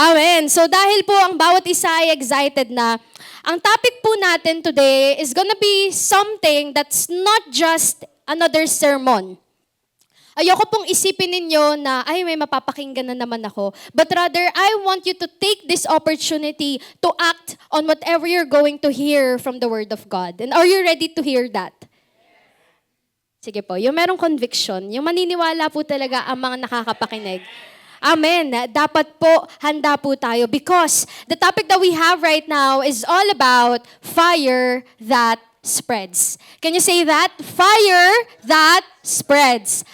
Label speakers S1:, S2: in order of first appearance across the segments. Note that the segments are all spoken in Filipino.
S1: Amen. So dahil po ang bawat isa ay excited na, ang topic po natin today is gonna be something that's not just another sermon. Ayoko pong isipin ninyo na, ay may mapapakinggan na naman ako. But rather, I want you to take this opportunity to act on whatever you're going to hear from the Word of God. And are you ready to hear that? Sige po, yung merong conviction, yung maniniwala po talaga ang mga nakakapakinig. Amen. Dapat po, handa po tayo because the topic that we have right now is all about fire that spreads. Can you say that? Fire that spreads.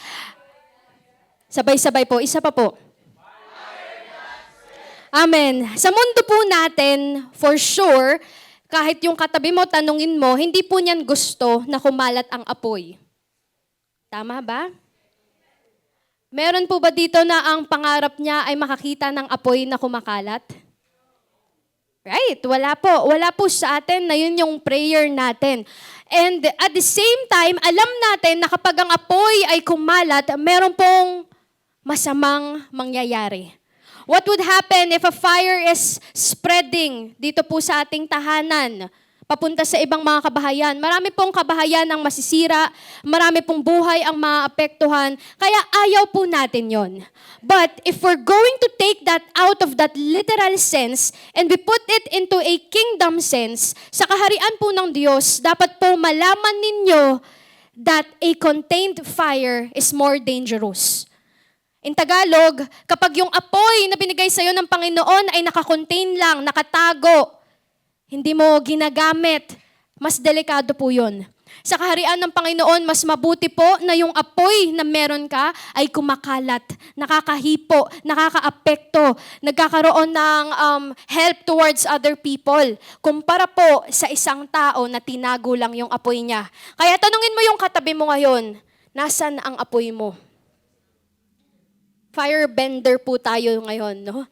S1: Sabay-sabay po. Isa pa po. Amen. Sa mundo po natin, for sure, kahit yung katabi mo, tanungin mo, hindi po niyan gusto na kumalat ang apoy. Tama ba? Meron po ba dito na ang pangarap niya ay makakita ng apoy na kumakalat? Right, wala po. Wala po sa atin na yun yung prayer natin. And at the same time, alam natin na kapag ang apoy ay kumalat, meron pong masamang mangyayari. What would happen if a fire is spreading dito po sa ating tahanan, papunta sa ibang mga kabahayan? Marami pong kabahayan ang masisira, marami pong buhay ang maapektuhan, kaya ayaw po natin yon. But if we're going to take that out of that literal sense and we put it into a kingdom sense, sa kaharian po ng Diyos, dapat po malaman ninyo that a contained fire is more dangerous. In Tagalog, kapag yung apoy na binigay sa'yo ng Panginoon ay nakakontain lang, nakatago, hindi mo ginagamit, mas delikado po yun. Sa kaharian ng Panginoon, mas mabuti po na yung apoy na meron ka ay kumakalat, nakakahipo, nakakaapekto, nagkakaroon ng help towards other people. Kumpara po sa isang tao na tinago lang yung apoy niya. Kaya tanungin mo yung katabi mo ngayon, nasan ang apoy mo? Firebender po tayo ngayon, no?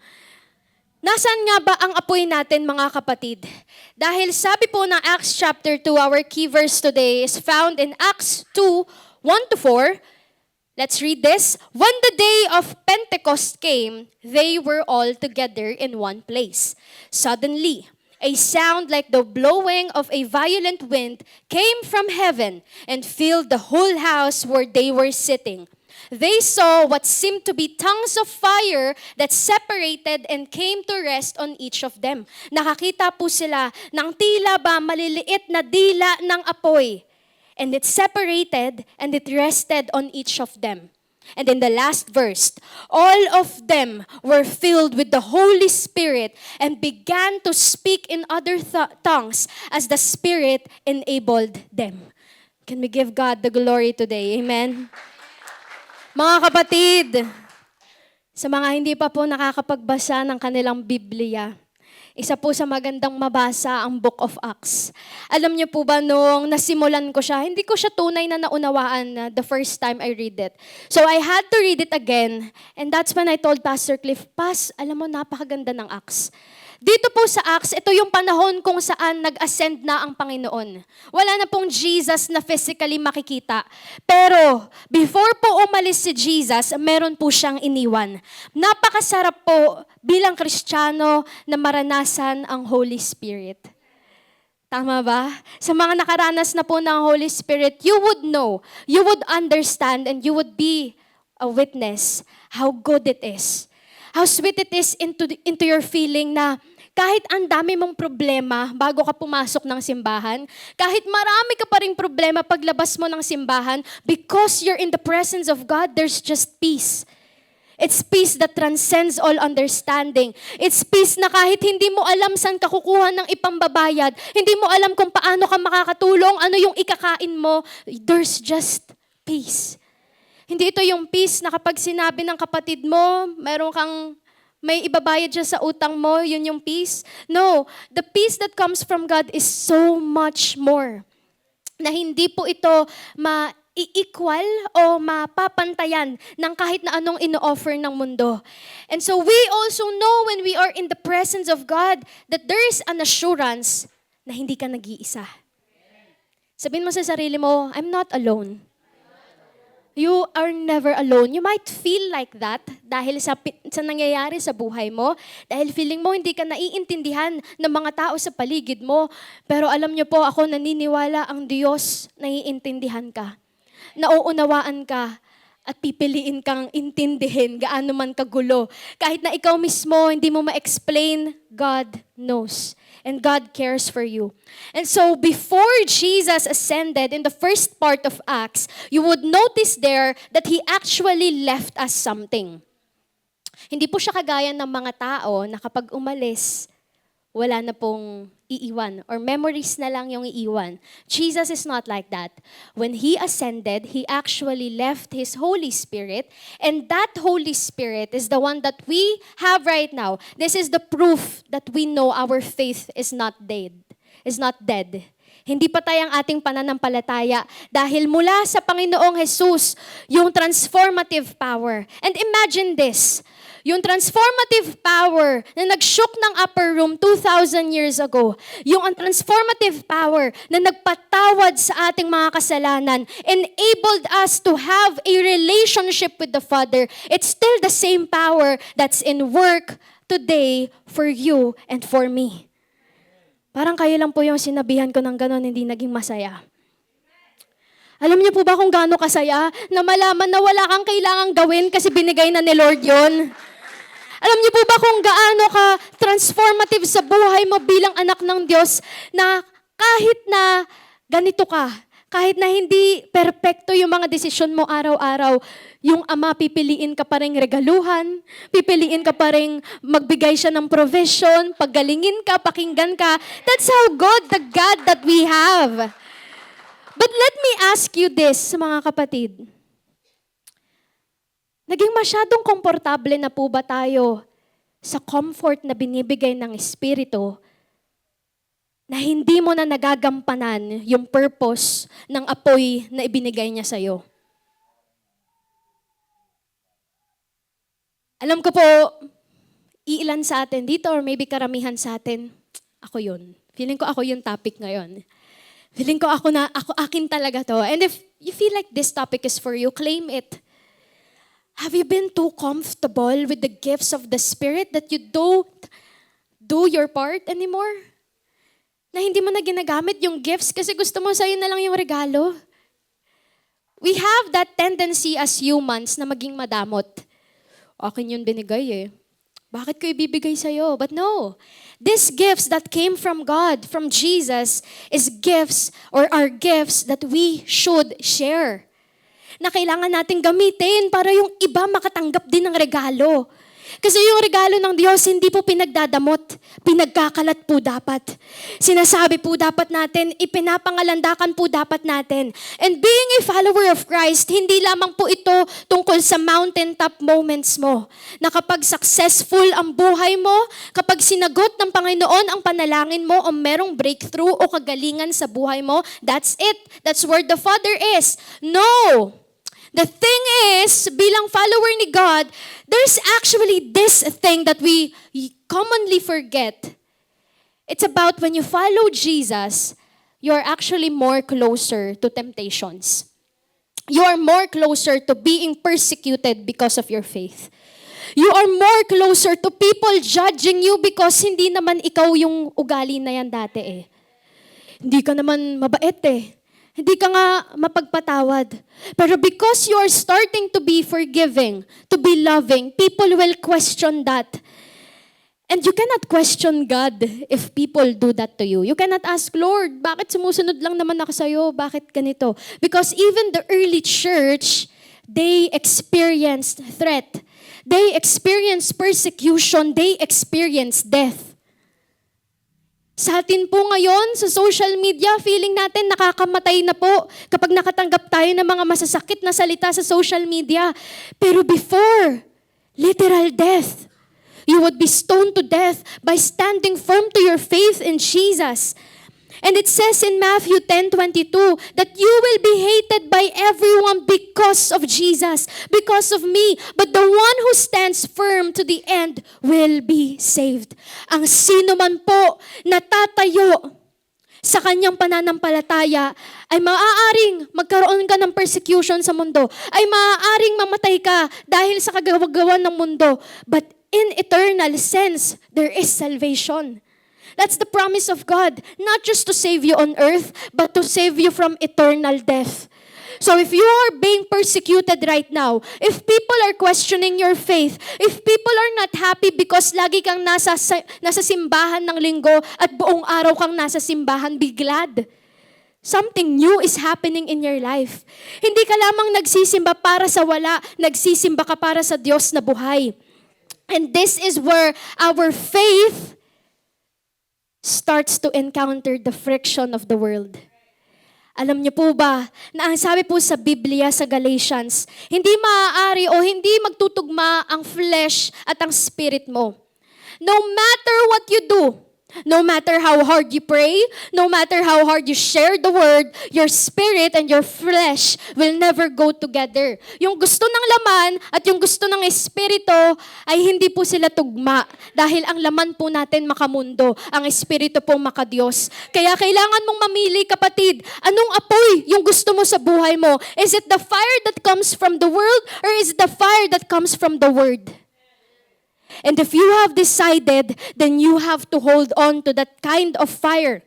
S1: Nasaan nga ba ang apoy natin, mga kapatid? Dahil sabi po ng Acts chapter 2, our key verse today is found in Acts 2, 1-4. Let's read this. When the day of Pentecost came, they were all together in one place. Suddenly, a sound like the blowing of a violent wind came from heaven and filled the whole house where they were sitting. They saw what seemed to be tongues of fire that separated and came to rest on each of them. Nakakita po sila ng tila ba maliliit na dila ng apoy. And it separated and it rested on each of them. And in the last verse, all of them were filled with the Holy Spirit and began to speak in other tongues as the Spirit enabled them. Can we give God the glory today? Amen. Mga kapatid, sa mga hindi pa po nakakapagbasa ng kanilang Biblia, isa po sa magandang mabasa ang Book of Acts. Alam niyo po ba nung nasimulan ko siya, hindi ko siya tunay na naunawaan the first time I read it. So I had to read it again, and that's when I told Pastor Cliff, Pas, alam mo, napakaganda ng Acts. Dito po sa Acts, ito yung panahon kung saan nag-ascend na ang Panginoon. Wala na pong Jesus na physically makikita. Pero, before po umalis si Jesus, meron po siyang iniwan. Napakasarap po bilang Kristiyano na maranasan ang Holy Spirit. Tama ba? Sa mga nakaranas na po ng Holy Spirit, you would know, you would understand, and you would be a witness how good it is. How sweet it is into your feeling na kahit ang dami mong problema bago ka pumasok ng simbahan, kahit marami ka pa ring problema paglabas mo ng simbahan, because you're in the presence of God, there's just peace. It's peace that transcends all understanding. It's peace na kahit hindi mo alam saan ka kukuha ng ipambabayad, hindi mo alam kung paano ka makakatulong, ano yung ikakain mo, there's just peace. Hindi ito yung peace na kapag sinabi ng kapatid mo, may ibabayad siya sa utang mo, yun yung peace. No, the peace that comes from God is so much more. Na hindi po ito ma-equal o mapapantayan ng kahit na anong ino-offer ng mundo. And so we also know when we are in the presence of God that there is an assurance na hindi ka nag-iisa. Sabihin mo sa sarili mo, I'm not alone. You are never alone. You might feel like that dahil sa nangyayari sa buhay mo. Dahil feeling mo hindi ka naiintindihan ng mga tao sa paligid mo. Pero alam niyo po, ako naniniwala ang Diyos naiintindihan ka. Nauunawaan ka at pipiliin kang intindihin gaano man kagulo. Kahit na ikaw mismo hindi mo ma-explain, God knows. And God cares for you. And so before Jesus ascended in the first part of Acts, you would notice there that He actually left us something. Hindi po siya kagaya ng mga tao na kapag umalis, wala na pong iiwan or memories na lang yung iiwan. Jesus is not like that. When He ascended, He actually left His Holy Spirit, and that Holy Spirit is the one that we have right now. This is the proof that we know our faith is not dead. Hindi patay ang ating pananampalataya dahil mula sa Panginoong Jesus, yung transformative power. And imagine this, yung transformative power na nag-shook ng upper room 2,000 years ago, yung transformative power na nagpatawad sa ating mga kasalanan, enabled us to have a relationship with the Father. It's still the same power that's in work today for you and for me. Parang kayo lang po yung sinabihan ko ng ganon, hindi naging masaya. Alam niyo po ba kung gaano kasaya na malaman na wala kang kailangang gawin kasi binigay na ni Lord yon? Alam niyo po ba kung gaano ka transformative sa buhay mo bilang anak ng Diyos na kahit na ganito ka, kahit na hindi perpekto yung mga desisyon mo araw-araw, yung Ama pipiliin ka pa rin regaluhan, pipiliin ka pa rin magbigay siya ng provision, paggalingin ka, pakinggan ka. That's how good the God that we have. But let me ask you this, mga kapatid. Naging masyadong komportable na po ba tayo sa comfort na binibigay ng Espiritu na hindi mo na nagagampanan yung purpose ng apoy na ibinigay niya sa'yo? Alam ko po, iilan sa atin dito or maybe karamihan sa atin, ako yun. Feeling ko ako yung topic ngayon. Feeling ko akin talaga to. And if you feel like this topic is for you, claim it. Have you been too comfortable with the gifts of the Spirit that you don't do your part anymore? Na hindi mo na ginagamit yung gifts kasi gusto mo sa'yo na lang yung regalo? We have that tendency as humans na maging madamot. Akin yun binigay eh. Bakit ko ibibigay sa'yo? But no. These gifts that came from God, from Jesus, is gifts or are gifts that we should share. Na kailangan natin gamitin para yung iba makatanggap din ng regalo. Kasi yung regalo ng Diyos, hindi po pinagdadamot, pinagkakalat po dapat. Sinasabi po dapat natin, ipinapangalandakan po dapat natin. And being a follower of Christ, hindi lamang po ito tungkol sa mountaintop moments mo. Na kapag successful ang buhay mo, kapag sinagot ng Panginoon ang panalangin mo o merong breakthrough o kagalingan sa buhay mo, that's it. That's where the Father is. No! The thing is, bilang follower ni God, there's actually this thing that we commonly forget. It's about when you follow Jesus, you're actually more closer to temptations. You are more closer to being persecuted because of your faith. You are more closer to people judging you because hindi naman ikaw yung ugali na yan dati eh. Hindi ka naman mabait eh. Hindi ka nga mapagpatawad. Pero because you are starting to be forgiving, to be loving, people will question that. And you cannot question God if people do that to you. You cannot ask, Lord, bakit sumusunod lang naman ako sa'yo? Bakit ganito? Because even the early church, they experienced threat. They experienced persecution. They experienced death. Sa atin po ngayon, sa social media, feeling natin nakakamatay na po kapag nakatanggap tayo ng mga masasakit na salita sa social media. Pero before, literal death. You would be stoned to death by standing firm to your faith in Jesus. And it says in Matthew 10:22 that you will be hated by everyone because of Jesus, because of me. But the one who stands firm to the end will be saved. Ang sino man po natatayo sa kanyang pananampalataya, ay maaaring magkaroon ka ng persecution sa mundo, ay maaaring mamatay ka dahil sa kagawagawan ng mundo. But in eternal sense, there is salvation. That's the promise of God, not just to save you on earth, but to save you from eternal death. So if you are being persecuted right now, if people are questioning your faith, if people are not happy because lagi kang nasa simbahan ng linggo at buong araw kang nasa simbahan, be glad. Something new is happening in your life. Hindi ka lamang nagsisimba para sa wala, nagsisimba ka para sa Diyos na buhay. And this is where our faith starts to encounter the friction of the world. Alam niyo po ba na ang sabi po sa Biblia sa Galatians, hindi maaari o hindi magtutugma ang flesh at ang spirit mo. No matter what you do, no matter how hard you pray, no matter how hard you share the word, your spirit and your flesh will never go together. Yung gusto ng laman at yung gusto ng espiritu ay hindi po sila tugma dahil ang laman po natin makamundo, ang espiritu po makadiyos. Kaya kailangan mong mamili, kapatid, anong apoy yung gusto mo sa buhay mo? Is it the fire that comes from the world or is it the fire that comes from the word? And if you have decided, then you have to hold on to that kind of fire.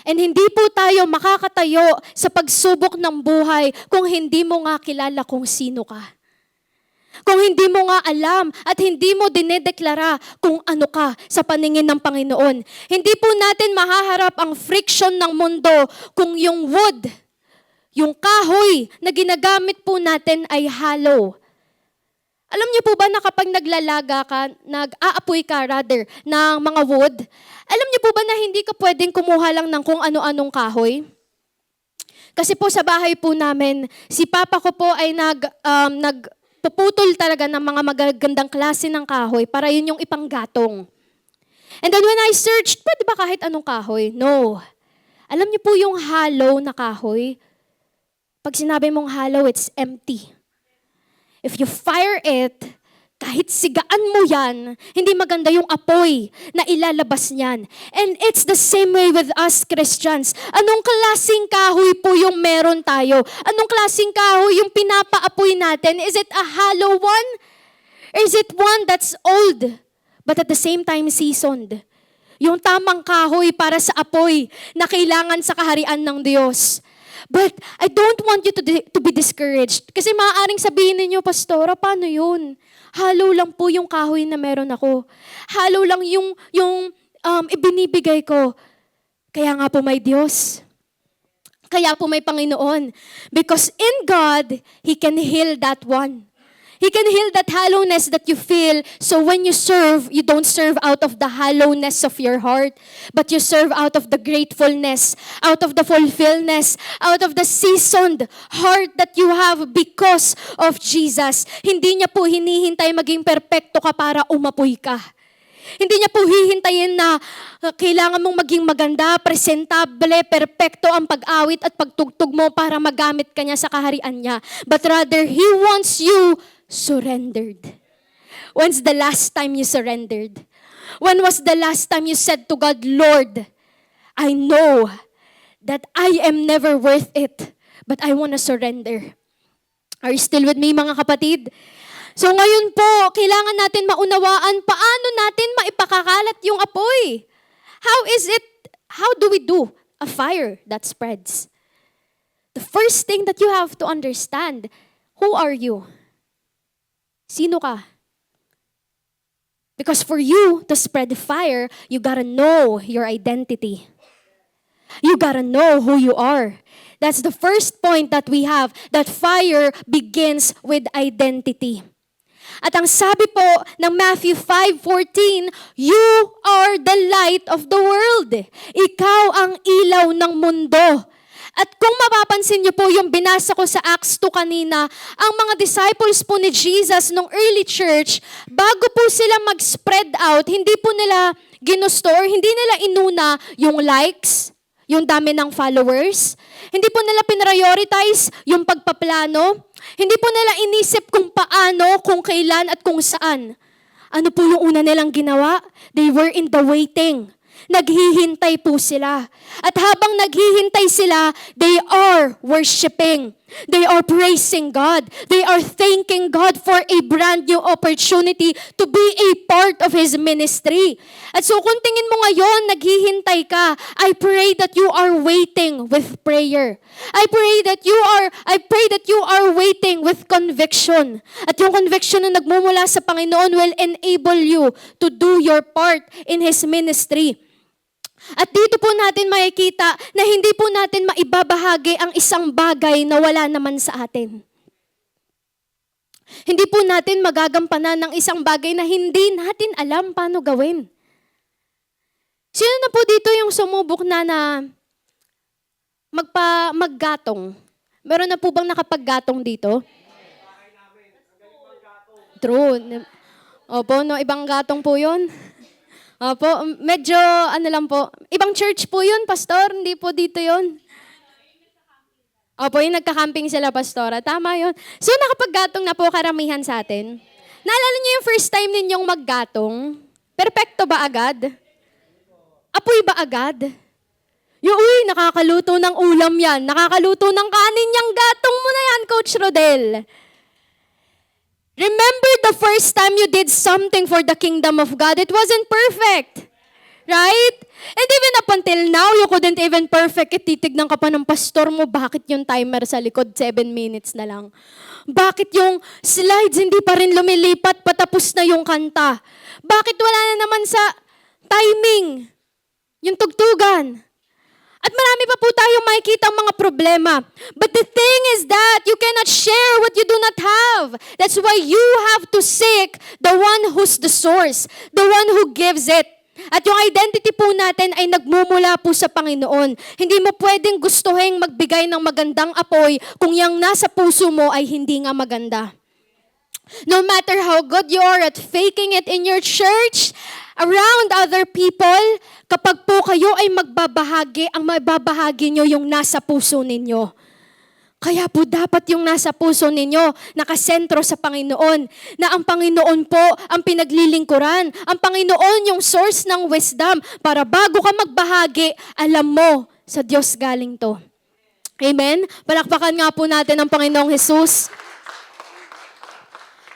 S1: And hindi po tayo makakatayo sa pagsubok ng buhay kung hindi mo nga kilala kung sino ka. Kung hindi mo nga alam at hindi mo dinedeklara kung ano ka sa paningin ng Panginoon. Hindi po natin mahaharap ang friction ng mundo kung yung wood, yung kahoy na ginagamit po natin ay hollow. Alam niyo po ba na kapag naglalaga ka, nag-aapoy ka rather, ng mga wood, alam niyo po ba na hindi ka pwedeng kumuha lang ng kung ano-anong kahoy? Kasi po sa bahay po namin, si Papa ko po ay nagpuputol talaga ng mga magagandang klase ng kahoy para yun yung ipanggatong. And then when I searched, pwede ba kahit anong kahoy? No. Alam niyo po yung hollow na kahoy? Pag sinabi mong hollow, it's empty. If you fire it, kahit sigaan mo yan, hindi maganda yung apoy na ilalabas niyan. And it's the same way with us Christians. Anong klaseng kahoy po yung meron tayo? Anong klaseng kahoy yung pinapaapoy natin? Is it a hollow one? Or is it one that's old, but at the same time seasoned? Yung tamang kahoy para sa apoy na kailangan sa kaharian ng Diyos. But I don't want you to be discouraged. Kasi maaaring sabihin ninyo, Pastora, paano yun? Hollow lang po yung kahoy na meron ako. Hollow lang yung ibinibigay ko. Kaya nga po may Diyos. Kaya po may Panginoon. Because in God, He can heal that one. He can heal that hollowness that you feel. So when you serve, you don't serve out of the hollowness of your heart, but you serve out of the gratefulness, out of the fulfillness, out of the seasoned heart that you have because of Jesus. Hindi niya po hinihintay maging perpekto ka para umapoy ka. Hindi niya po hihintayin na kailangan mong maging maganda, presentable, perpekto ang pag-awit at pagtugtog mo para magamit ka niya sa kaharian niya. But rather, He wants you surrendered. When's the last time you surrendered? When was the last time you said to God, Lord, I know that I am never worth it, but I want to surrender. Are you still with me, mga kapatid? So ngayon po, kailangan natin maunawaan paano natin maipakakalat yung apoy. How do we do a fire that spreads? The first thing that you have to understand, who are you? Sino ka? Because for you to spread the fire, you gotta know your identity. You gotta know who you are. That's the first point that we have, that fire begins with identity. At ang sabi po ng Matthew 5:14, you are the light of the world. Ikaw ang ilaw ng mundo. At kung mapapansin niyo po yung binasa ko sa Acts 2 kanina, ang mga disciples po ni Jesus nung early church, bago po sila mag-spread out, hindi po nila ginusto or hindi nila inuna yung likes, yung dami ng followers. Hindi po nila pinrioritize yung pagpaplano. Hindi po nila inisip kung paano, kung kailan at kung saan. Ano po yung una nilang ginawa? They were in the waiting. Naghihintay po sila. At habang naghihintay sila, they are worshiping. They are praising God. They are thanking God for a brand new opportunity to be a part of His ministry. At so kung tingin mo ngayon, naghihintay ka, I pray that you are waiting with prayer. I pray that you are waiting with conviction. At yung conviction na nagmumula sa Panginoon will enable you to do your part in His ministry. At dito po natin makikita na hindi po natin maibabahagi ang isang bagay na wala naman sa atin. Hindi po natin magagampanan ng isang bagay na hindi natin alam paano gawin. Sino na po dito yung sumubok na maggatong? Meron na po bang nakapaggatong dito? True. Opo, no, ibang gatong po yun. Opo, medyo lang po. Ibang church po yun, pastor. Hindi po dito yun. Opo, yung nagka-camping sila, pastora. Tama yun. So, nakapaggatong na po karamihan sa atin. Naalala niyo yung first time ninyong maggatong? Perpekto ba agad? Apoy ba agad? Nakakaluto ng ulam yan. Nakakaluto ng kanin yung gatong mo na yan, Coach Rodel. Remember the first time you did something for the kingdom of God, it wasn't perfect. Right? And even up until now, you couldn't even perfect it. Titignan ka pa ng pastor mo, bakit yung timer sa likod 7 minutes na lang? Bakit yung slides hindi pa rin lumilipat, patapos na yung kanta? Bakit wala na naman sa timing? Yung tugtugan. At marami pa po tayong makikita ang mga problema. But the thing is that you cannot share what you do not have. That's why you have to seek the one who's the source, the one who gives it. At yung identity po natin ay nagmumula po sa Panginoon. Hindi mo pwedeng gustuhin magbigay ng magandang apoy kung yung nasa puso mo ay hindi nga maganda. No matter how good you are at faking it in your church, around other people, kapag po kayo ay magbabahagi, ang mababahagi nyo yung nasa puso ninyo. Kaya po dapat yung nasa puso ninyo, nakasentro sa Panginoon, na ang Panginoon po ang pinaglilingkuran. Ang Panginoon yung source ng wisdom, para bago ka magbahagi, alam mo, sa Diyos galing to. Amen? Palakpakan nga po natin ang Panginoong Jesus.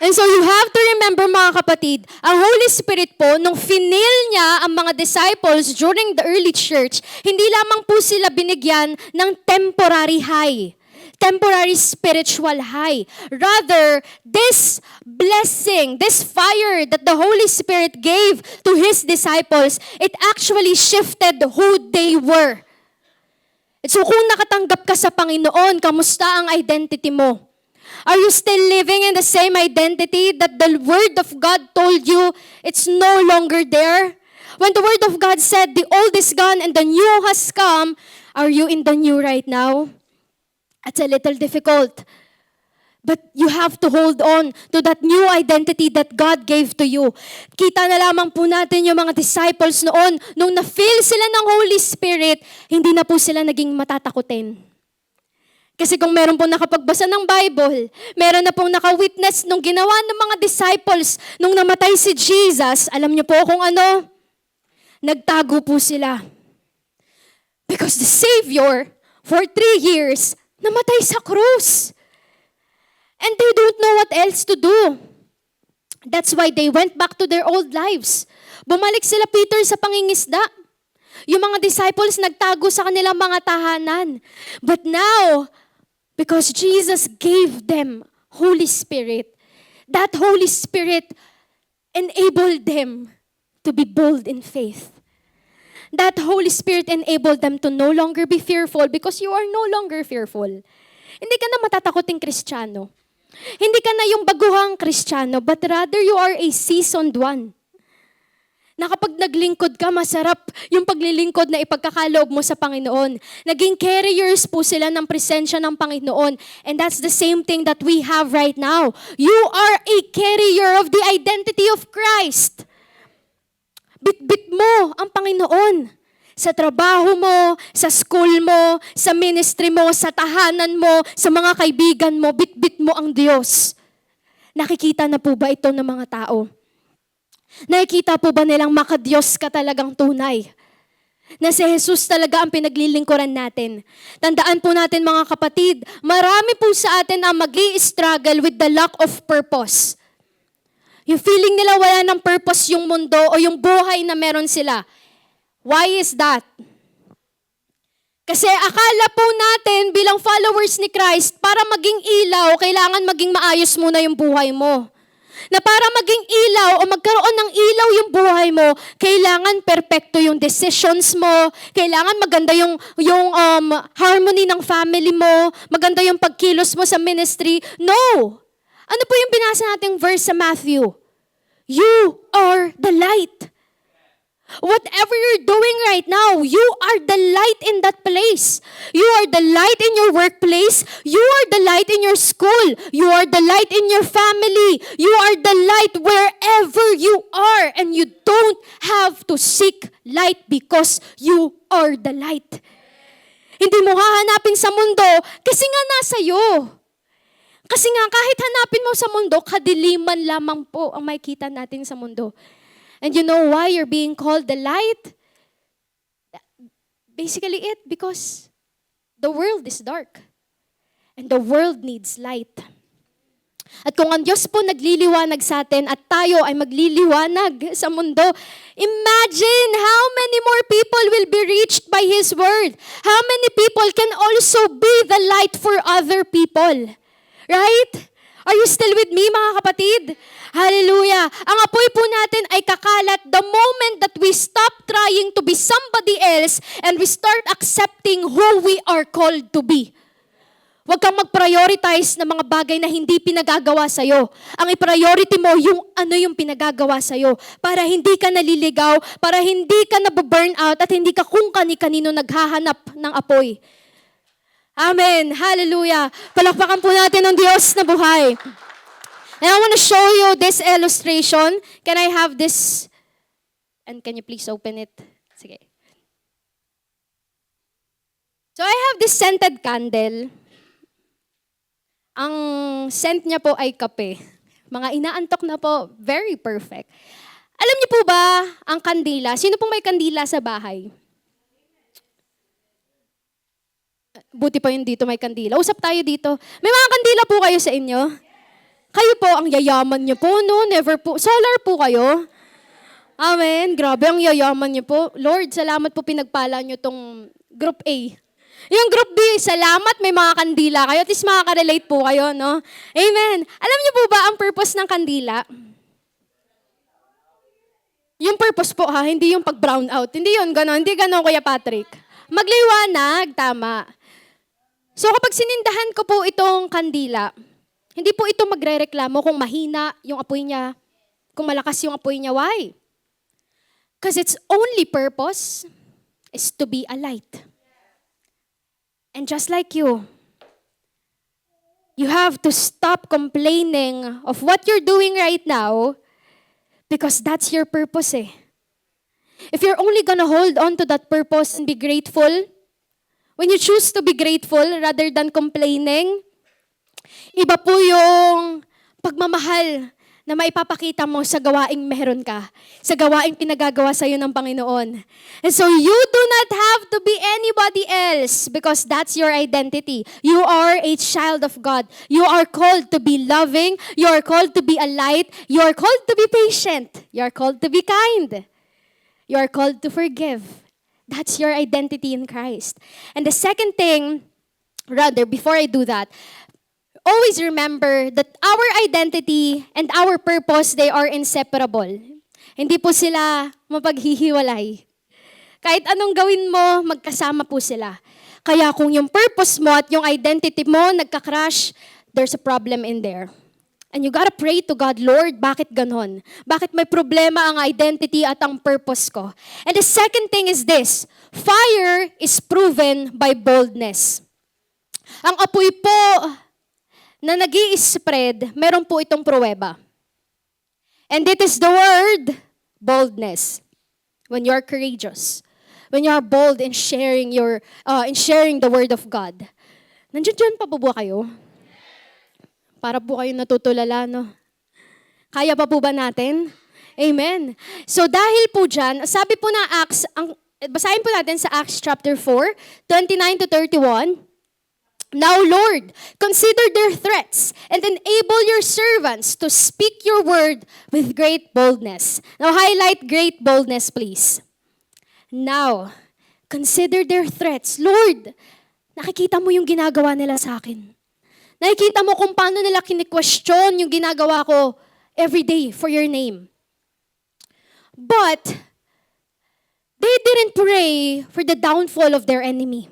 S1: And so you have to remember, mga kapatid, ang Holy Spirit po, nung finil niya ang mga disciples during the early church, hindi lamang po sila binigyan ng temporary high, temporary spiritual high. Rather, this blessing, this fire that the Holy Spirit gave to His disciples, it actually shifted who they were. So kung nakatanggap ka sa Panginoon, kamusta ang identity mo? Are you still living in the same identity that the Word of God told you it's no longer there? When the Word of God said, the old is gone and the new has come, are you in the new right now? It's a little difficult. But you have to hold on to that new identity that God gave to you. Kita na lamang po natin yung mga disciples noon, nung na-fill sila ng Holy Spirit, hindi na po sila naging matatakutin. Kasi kung meron pong nakapagbasa ng Bible, meron na pong nakawitness nung ginawa ng mga disciples nung namatay si Jesus, alam niyo po kung ano? Nagtago po sila. Because the Savior, for 3 years, namatay sa krus. And they don't know what else to do. That's why they went back to their old lives. Bumalik sila, Peter, sa pangingisda. Yung mga disciples nagtago sa kanilang mga tahanan. But now, because Jesus gave them Holy Spirit, that Holy Spirit enabled them to be bold in faith. That Holy Spirit enabled them to no longer be fearful because you are no longer fearful. Hindi ka na matatakoting Kristiyano. Hindi ka na yung baguhang Kristiyano, but rather you are a seasoned one. Na kapag naglingkod ka, masarap yung paglilingkod na ipagkakaloob mo sa Panginoon. Naging carriers po sila ng presensya ng Panginoon. And that's the same thing that we have right now. You are a carrier of the identity of Christ. Bit-bit mo ang Panginoon. Sa trabaho mo, sa school mo, sa ministry mo, sa tahanan mo, sa mga kaibigan mo, bit-bit mo ang Diyos. Nakikita na po ba ito ng mga tao? Nakikita po ba nilang makadiyos ka talagang tunay? na si Jesus talaga ang pinaglilingkuran natin. Tandaan po natin mga kapatid, marami po sa atin ang mag-i-struggle with the lack of purpose. Yung feeling nila wala ng purpose yung mundo o yung buhay na meron sila. Why is that? Kasi akala po natin bilang followers ni Christ, para maging ilaw, kailangan maging maayos muna yung buhay mo. Na para maging ilaw o magkaroon ng ilaw yung buhay mo, kailangan perpekto yung decisions mo, kailangan maganda yung harmony ng family mo, maganda yung pagkilos mo sa ministry. No! Ano po yung binasa nating verse sa Matthew? You are the light. Whatever you're doing right now, you are the light in that place. You are the light in your workplace. You are the light in your school. You are the light in your family. You are the light wherever you are. And you don't have to seek light because you are the light. Hindi mo hahanapin sa mundo kasi nga nasa iyo. Kasi nga kahit hanapin mo sa mundo, kadiliman lamang po ang makikita natin sa mundo. And you know why you're being called the light? Basically because the world is dark. And the world needs light. At kung ang Diyos po nagliliwanag sa atin at tayo ay magliliwanag sa mundo, imagine how many more people will be reached by His Word. How many people can also be the light for other people. Right? Are you still with me, mga kapatid? Hallelujah. Ang apoy po natin ay kakalat the moment that we stop trying to be somebody else and we start accepting who we are called to be. Huwag kang mag-prioritize ng mga bagay na hindi pinagagawa sa'yo. Ang i-priority mo yung ano yung pinagagawa sa'yo para hindi ka naliligaw, para hindi ka nababurn out at hindi ka kung kani-kanino naghahanap ng apoy. Amen. Hallelujah. Palakpakan po natin ang Diyos na buhay. And I want to show you this illustration. Can I have this? And can you please open it? Sige. So I have this scented candle. Ang scent niya po ay kape. Mga inaantok na po, very perfect. Alam niyo po ba ang kandila? Sino pong may kandila sa bahay? Buti pa yun dito may kandila. Usap tayo dito. May mga kandila po kayo sa inyo? Kayo po, ang yayaman niyo po, no? Never po. Solar po kayo? Amen. Grabe, ang yayaman niyo po. Lord, salamat po pinagpala niyo tong Group A. Yung Group B, salamat may mga kandila kayo. At least makaka-relate po kayo, no? Amen. Alam niyo po ba ang purpose ng kandila? Yung purpose po ha, hindi yung pag-brown out. Hindi yun, gano'n. Hindi gano'n, Kuya Patrick. Magliwanag, tama. So kapag sinindahan ko po itong kandila, hindi po ito magrereklamo kung mahina yung apoy niya, kung malakas yung apoy niya. Why? Because its only purpose is to be a light. And just like you have to stop complaining of what you're doing right now because that's your purpose eh. If you're only gonna hold on to that purpose and be grateful, when you choose to be grateful rather than complaining, iba po yung pagmamahal na maipapakita mo sa gawaing meron ka, sa gawaing pinagagawa sa'yo ng Panginoon. And so you do not have to be anybody else because that's your identity. You are a child of God. You are called to be loving. You are called to be a light. You are called to be patient. You are called to be kind. You are called to forgive. That's your identity in Christ. And the second thing, before I do that, always remember that our identity and our purpose, they are inseparable. Hindi po sila mapaghihiwalay. Kahit anong gawin mo, magkasama po sila. Kaya kung yung purpose mo at yung identity mo nagka-crash, there's a problem in there. And you gotta pray to God, Lord, bakit ganon? Bakit may problema ang identity at ang purpose ko? And the second thing is this, fire is proven by boldness. Ang apoy po na nag-i-spread, meron po itong pruweba. And it is the word, boldness. When you are courageous, when you are bold in sharing the word of God. Nandiyan pa po ba kayo? Para po kayo natutulala, no? Kaya pa po ba natin? Amen. So dahil po dyan, sabi po na Acts, Basahin po natin sa Acts chapter 4, 29 to 31. Now, Lord, consider their threats and enable your servants to speak your word with great boldness. Now, highlight great boldness, please. Now, consider their threats. Lord, nakikita mo yung ginagawa nila sa akin. Nakikita mo kung paano nila kini-question yung ginagawa ko every day for your name. But, they didn't pray for the downfall of their enemy.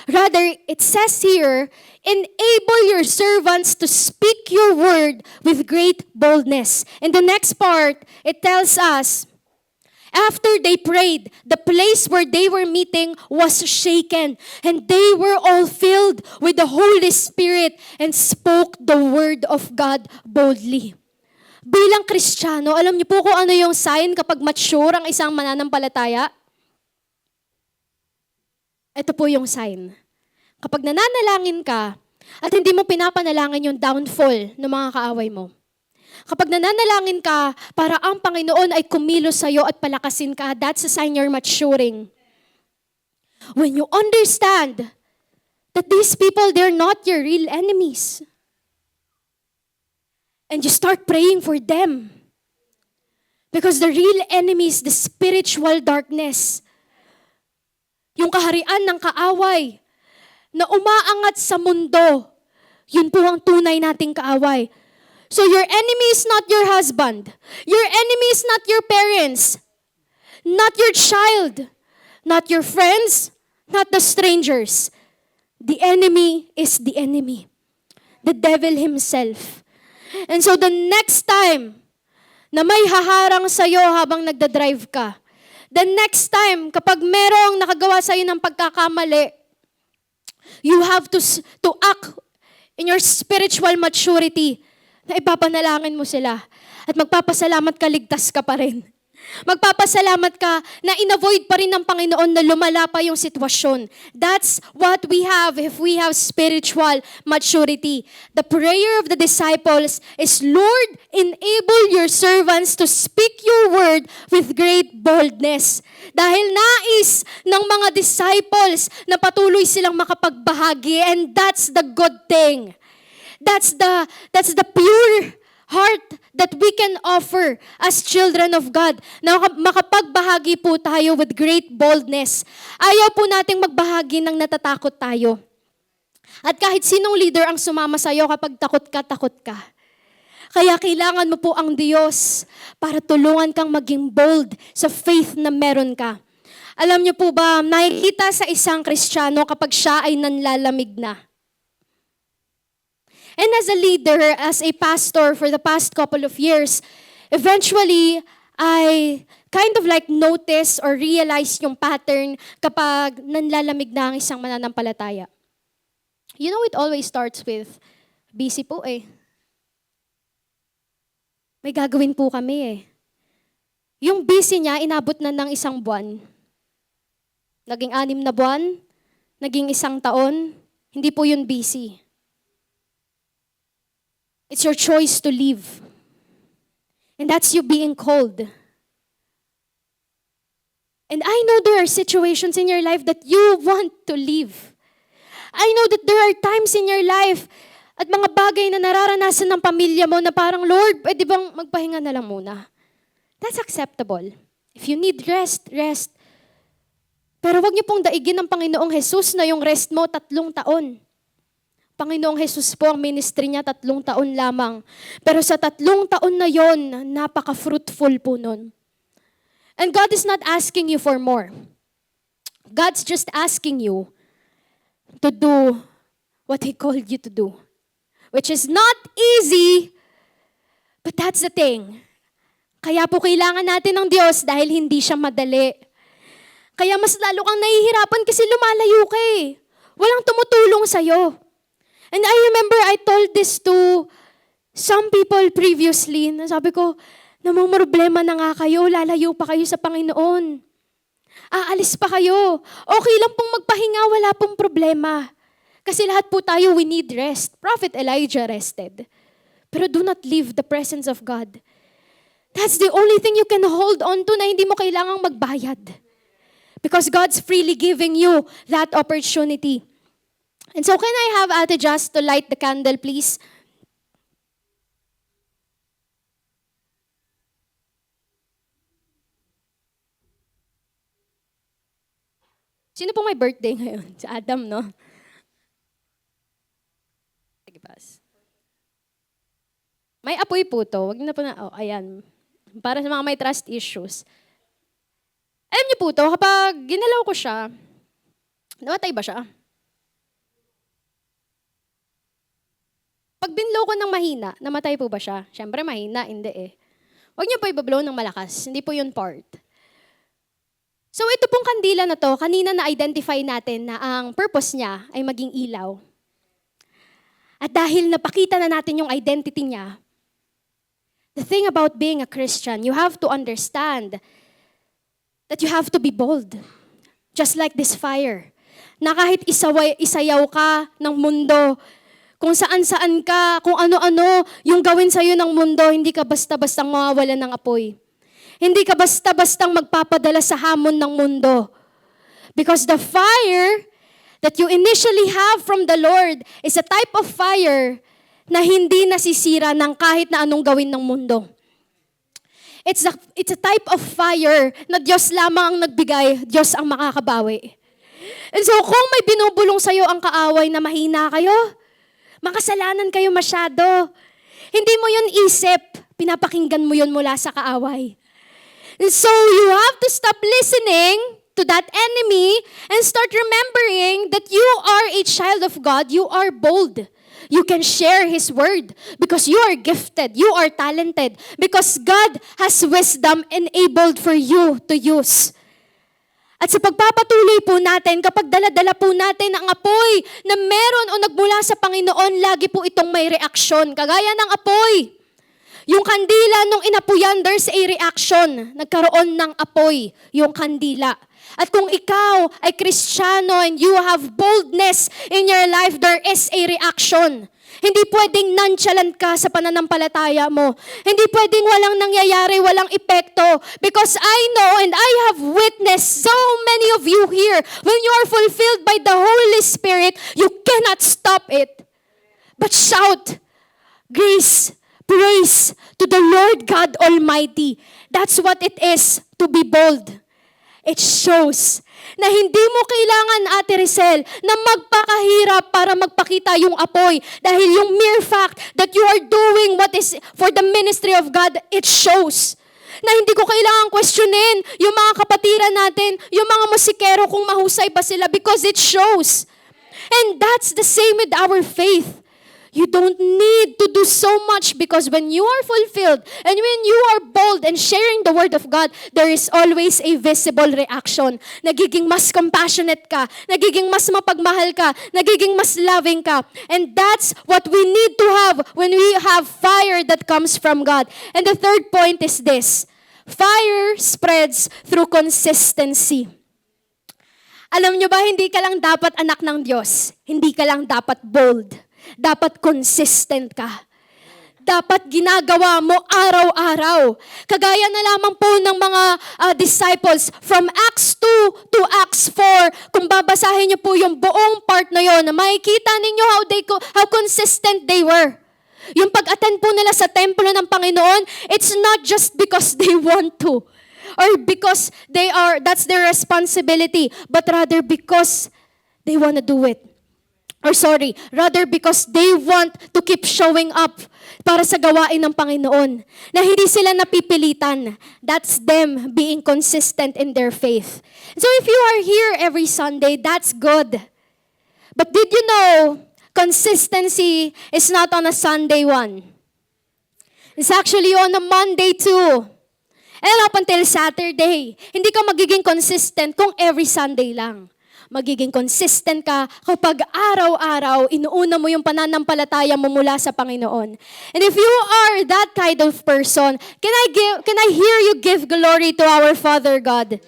S1: Rather, it says here, enable your servants to speak your word with great boldness. In the next part, it tells us, after they prayed, the place where they were meeting was shaken, and they were all filled with the Holy Spirit and spoke the word of God boldly. Bilang Kristiyano, alam niyo po kung ano yung sign kapag mature ang isang mananampalataya? Ito po yung sign. Kapag nananalangin ka at hindi mo pinapanalangin yung downfall ng mga kaaway mo. Kapag nananalangin ka para ang Panginoon ay kumilos sa'yo at palakasin ka, that's a sign you're maturing. When you understand that these people, they're not your real enemies. And you start praying for them. Because the real enemy is the spiritual darkness. Yung kaharian ng kaaway na umaangat sa mundo, yun po ang tunay nating kaaway. So your enemy is not your husband. Your enemy is not your parents. Not your child. Not your friends. Not the strangers. The enemy is the enemy. The devil himself. And so the next time na may haharang sa'yo habang nagdadrive ka, the next time, kapag merong nakagawa sa'yo ng pagkakamali, you have to act in your spiritual maturity na ipapanalangin mo sila. At magpapasalamat ka, ligtas ka pa rin. Magpapasalamat ka na in-avoid pa rin ng Panginoon na lumala pa yung sitwasyon. That's what we have if we have spiritual maturity. The prayer of the disciples is, Lord, enable your servants to speak your word with great boldness. Dahil nais ng mga disciples na patuloy silang makapagbahagi, and that's the good thing. That's the pure heart that we can offer as children of God, na makapagbahagi po tayo with great boldness. Ayaw po nating magbahagi ng natatakot tayo. At kahit sinong leader ang sumama sa iyo, kapag takot ka. Kaya kailangan mo po ang Diyos para tulungan kang maging bold sa faith na meron ka. Alam niyo po ba, nakikita sa isang Kristiyano kapag siya ay nanlalamig na. And as a leader, as a pastor for the past couple of years, eventually, I kind of like notice or realize yung pattern kapag nanlalamig na ang isang mananampalataya. You know, it always starts with, busy po eh. May gagawin po kami eh. Yung busy niya, inabot na ng 1 buwan. Naging 6 na buwan, naging 1 taon, hindi po yun busy. It's your choice to leave. And that's you being called. And I know there are situations in your life that you want to leave. I know that there are times in your life at mga bagay na nararanasan ng pamilya mo na parang, Lord, pwede bang magpahinga na lang muna? That's acceptable. If you need rest, rest. Pero wag niyo pong daigin ng Panginoong Jesus na yung rest mo 3 taon. Panginoong Jesus po, ang ministry niya 3 taon lamang. Pero sa 3 taon na yon, napaka-fruitful po nun. And God is not asking you for more. God's just asking you to do what He called you to do. Which is not easy, but that's the thing. Kaya po kailangan natin ng Diyos dahil hindi siya madali. Kaya mas lalo kang nahihirapan kasi lumalayo ka eh. Walang tumutulong sa'yo. And I remember I told this to some people previously. Sabi ko, namang problema na nga kayo, lalayo pa kayo sa Panginoon. Aalis pa kayo. Okay lang pong magpahinga, wala pong problema. Kasi lahat po tayo, we need rest. Prophet Elijah rested. Pero do not leave the presence of God. That's the only thing you can hold on to na hindi mo kailangang magbayad. Because God's freely giving you that opportunity. And so can I have Ate Just to light the candle, please? Sino pong may birthday ngayon? Si Adam, no? Sige, pass. May apoy po to. Wag na po na, ayan. Para sa mga may trust issues. Alam niyo po to, kapag ginalaw ko siya, namatay ba siya? Pag binlow ko ng mahina, namatay po ba siya? Siyempre mahina, hindi eh. Huwag niyo po ibablow ng malakas. Hindi po yun part. So ito pong kandila na to, kanina na-identify natin na ang purpose niya ay maging ilaw. At dahil napakita na natin yung identity niya, the thing about being a Christian, you have to understand that you have to be bold. Just like this fire. Na kahit isayaw ka ng mundo, kung saan-saan ka, kung ano-ano yung gawin sa'yo ng mundo, hindi ka basta-bastang mawawalan ng apoy. Hindi ka basta-bastang magpapadala sa hamon ng mundo. Because the fire that you initially have from the Lord is a type of fire na hindi nasisira ng kahit na anong gawin ng mundo. It's a type of fire na Diyos lamang ang nagbigay, Diyos ang makakabawi. And so kung may binubulong sa'yo ang kaaway na mahina kayo, makasalanan kayo masyado. Hindi mo yun isip, pinapakinggan mo yun mula sa kaaway. And so you have to stop listening to that enemy and start remembering that you are a child of God. You are bold. You can share His word because you are gifted. You are talented because God has wisdom enabled for you to use. At sa pagpapatuloy po natin, kapag dala-dala po natin ang apoy na meron o nagmula sa Panginoon, lagi po itong may reaksyon. Kagaya ng apoy. Yung kandila, nung inapuyan, there's a reaction. Nagkaroon ng apoy, yung kandila. At kung ikaw ay Kristiyano and you have boldness in your life, there is a reaction. Hindi pwedeng nonchalant ka sa pananampalataya mo. Hindi pwedeng walang nangyayari, walang epekto. Because I know and I have witnessed so many of you here, when you are fulfilled by the Holy Spirit, you cannot stop it. But shout, grace, praise to the Lord God Almighty. That's what it is to be bold. It shows na hindi mo kailangan, Ate Rizel, na magpakahirap para magpakita yung apoy. Dahil yung mere fact that you are doing what is for the ministry of God, it shows. Na hindi ko kailangan questionin yung mga kapatiran natin, yung mga musikero kung mahusay ba sila because it shows. And that's the same with our faith. You don't need to do so much because when you are fulfilled and when you are bold and sharing the word of God, there is always a visible reaction. Nagiging mas compassionate ka, nagiging mas mapagmahal ka, nagiging mas loving ka. And that's what we need to have when we have fire that comes from God. And the third point is this: fire spreads through consistency. Alam nyo ba, hindi ka lang dapat anak ng Diyos, hindi ka lang dapat bold. Dapat consistent ka. Dapat ginagawa mo araw-araw. Kagaya na lamang po ng mga disciples from Acts 2 to Acts 4. Kung babasahin niyo po yung buong part na yon, makikita ninyo how consistent they were. Yung pag-attend po nila sa templo ng Panginoon, it's not just because they want to or because that's their responsibility, but rather because they want to do it. Rather because they want to keep showing up para sa gawain ng Panginoon. Na hindi sila napipilitan. That's them being consistent in their faith. So if you are here every Sunday, that's good. But did you know, consistency is not on a Sunday one. It's actually on a Monday too. And up until Saturday. Hindi ka magiging consistent kung every Sunday lang. Magiging consistent ka kapag araw-araw inuuna mo yung pananampalataya mo mula sa Panginoon. And if you are that kind of person, can I hear you give glory to our Father God?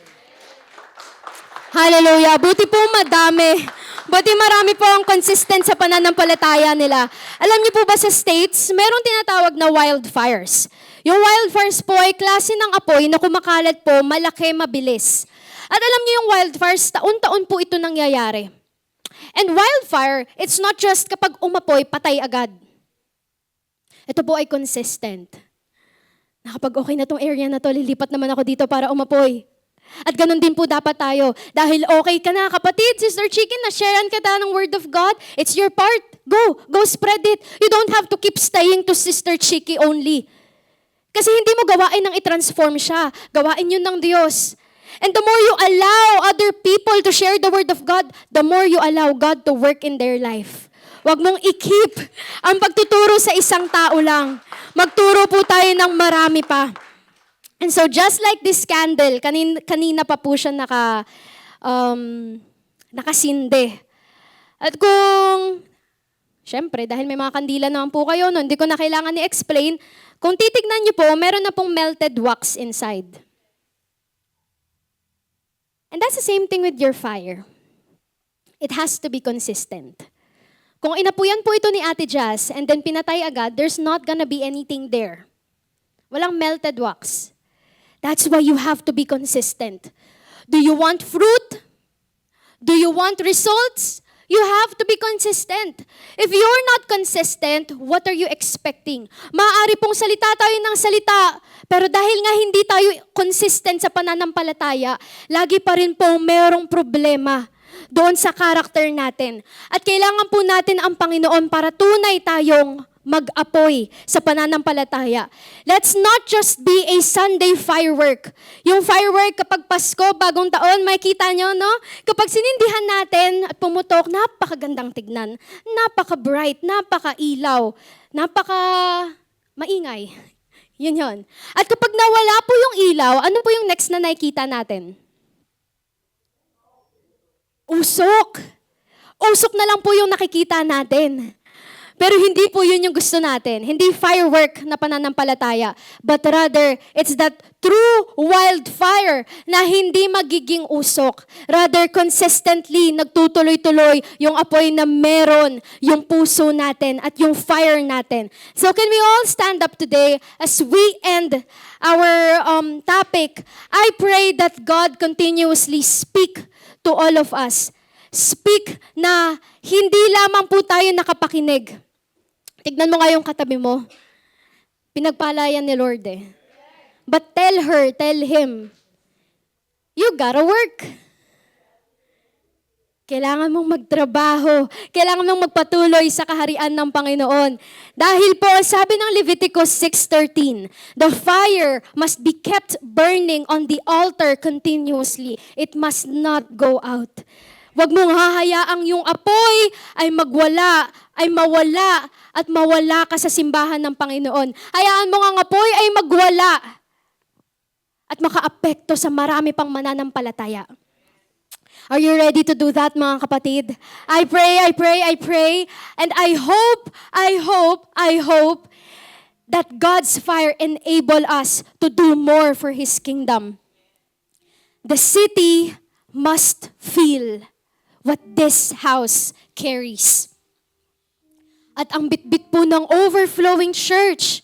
S1: Hallelujah. Buti po madami. Buti marami po ang consistent sa pananampalataya nila. Alam niyo po ba sa States, merong tinatawag na wildfires. Yung wildfires po ay klase ng apoy na kumakalat po, malaki, mabilis. At alam niyo yung wildfires, taon-taon po ito nangyayari. And wildfire, it's not just kapag umapoy, patay agad. Ito po ay consistent. Na kapag okay na tong area na to, lilipat naman ako dito para umapoy. At ganun din po dapat tayo. Dahil okay ka na, kapatid, Sister Chicken, na-sharean ka ta ng Word of God, it's your part. Go spread it. You don't have to keep staying to Sister Chicky only. Kasi hindi mo gawain nang i-transform siya. Gawain yun ng Diyos. And the more you allow other people to share the Word of God, the more you allow God to work in their life. Huwag mong i-keep ang pagtuturo sa isang tao lang. Magturo po tayo ng marami pa. And so just like this candle, kanina pa po siya nakasinde. At kung, syempre, dahil may mga kandila naman po kayo, no, hindi ko na kailangan i-explain, kung titignan niyo po, meron na pong melted wax inside. And that's the same thing with your fire. It has to be consistent. Kung inapuyan po ito ni Ate Jazz and then pinatay agad, there's not gonna be anything there. Walang melted wax. That's why you have to be consistent. Do you want fruit? Do you want results? You have to be consistent. If you're not consistent, what are you expecting? Maaari pong salita tayo ng salita, pero dahil nga hindi tayo consistent sa pananampalataya, lagi pa rin pong merong problema doon sa character natin. At kailangan po natin ang Panginoon para tunay tayong mag-apoy sa pananampalataya. Let's not just be a Sunday firework. Yung firework kapag Pasko, bagong taon, makikita nyo, no? Kapag sinindihan natin at pumutok, napakagandang tignan, napaka-bright, napaka-ilaw, napaka-maingay. Yun. At kapag nawala po yung ilaw, ano po yung next na nakikita natin? Usok. Usok na lang po yung nakikita natin. Pero hindi po yun yung gusto natin. Hindi firework na pananampalataya. But rather, it's that true wildfire na hindi magiging usok. Rather, consistently nagtutuloy-tuloy yung apoy na meron yung puso natin at yung fire natin. So can we all stand up today as we end our topic? I pray that God continuously speak to all of us. Speak na hindi lamang po tayo nakapakinig. Tignan mo nga yung katabi mo. Pinagpalayan ni Lord eh. But tell him, you gotta work. Kailangan mong magtrabaho. Kailangan mong magpatuloy sa kaharian ng Panginoon. Dahil po, sabi ng Leviticus 6:13, the fire must be kept burning on the altar continuously. It must not go out. Huwag mong hahayaang yung apoy ay mawala at mawala ka sa simbahan ng Panginoon. Hayaan mo ang apoy ay magwala at makaapekto sa marami pang mananampalataya. Are you ready to do that, mga kapatid? I pray, and I hope that God's fire enable us to do more for His kingdom. The city must feel what this house carries. At ang bitbit po ng overflowing church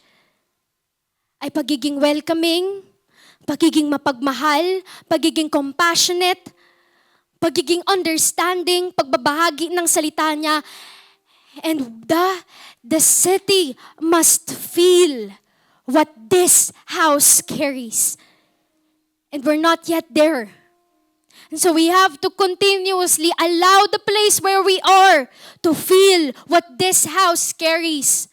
S1: ay pagiging welcoming, pagiging mapagmahal, pagiging compassionate, pagiging understanding, pagbabahagi ng salita niya. And the city must feel what this house carries. And we're not yet there. And so we have to continuously allow the place where we are to feel what this house carries.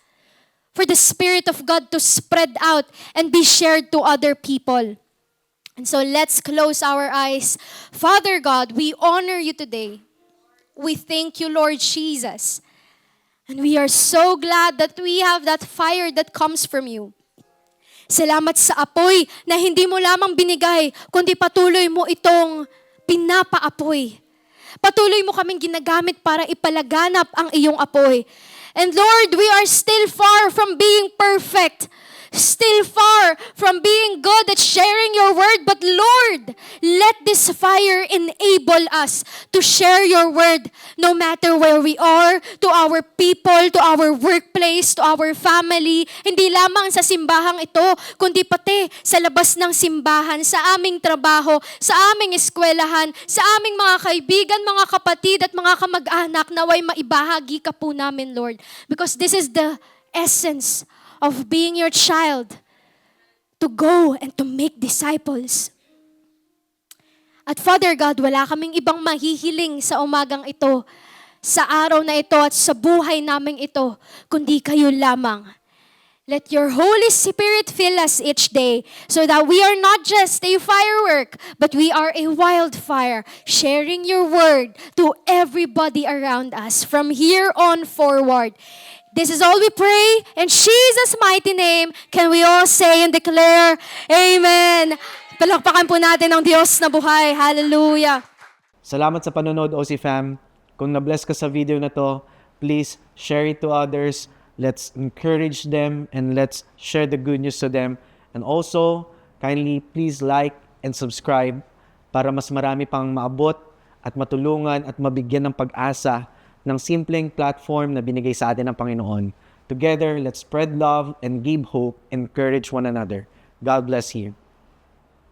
S1: For the Spirit of God to spread out and be shared to other people. And so let's close our eyes. Father God, we honor you today. We thank you, Lord Jesus. And we are so glad that we have that fire that comes from you. Salamat sa apoy na hindi mo lamang binigay, kundi patuloy mo itong pinapaapoy. Patuloy mo kaming ginagamit para ipalaganap ang iyong apoy. And Lord, we are still far from being perfect. still far from being good at sharing your word. But Lord, let this fire enable us to share your word no matter where we are, to our people, to our workplace, to our family. Hindi lamang sa simbahang ito, kundi pati sa labas ng simbahan, sa aming trabaho, sa aming eskwelahan, sa aming mga kaibigan, mga kapatid at mga kamag-anak, naway maibahagi ka po namin, Lord. Because this is the essence of being your child, to go and to make disciples. At Father God, wala kaming ibang mahihiling sa umagang ito, sa araw na ito at sa buhay naming ito, kundi kayo lamang. Let your Holy Spirit fill us each day so that we are not just a firework, but we are a wildfire, sharing your word to everybody around us from here on forward. This is all we pray in Jesus' mighty name. Can we all say and declare, Amen. Palakpakan po natin ang Diyos na buhay. Hallelujah.
S2: Salamat sa panonood, OC Fam. Kung na-bless ka sa video na to, please share it to others. Let's encourage them and let's share the good news to them. And also, kindly please like and subscribe para mas marami pang maabot at matulungan at mabigyan ng pag-asa ng simpleng platform na binigay sa atin ng Panginoon. Together, let's spread love and give hope, encourage one another. God bless you.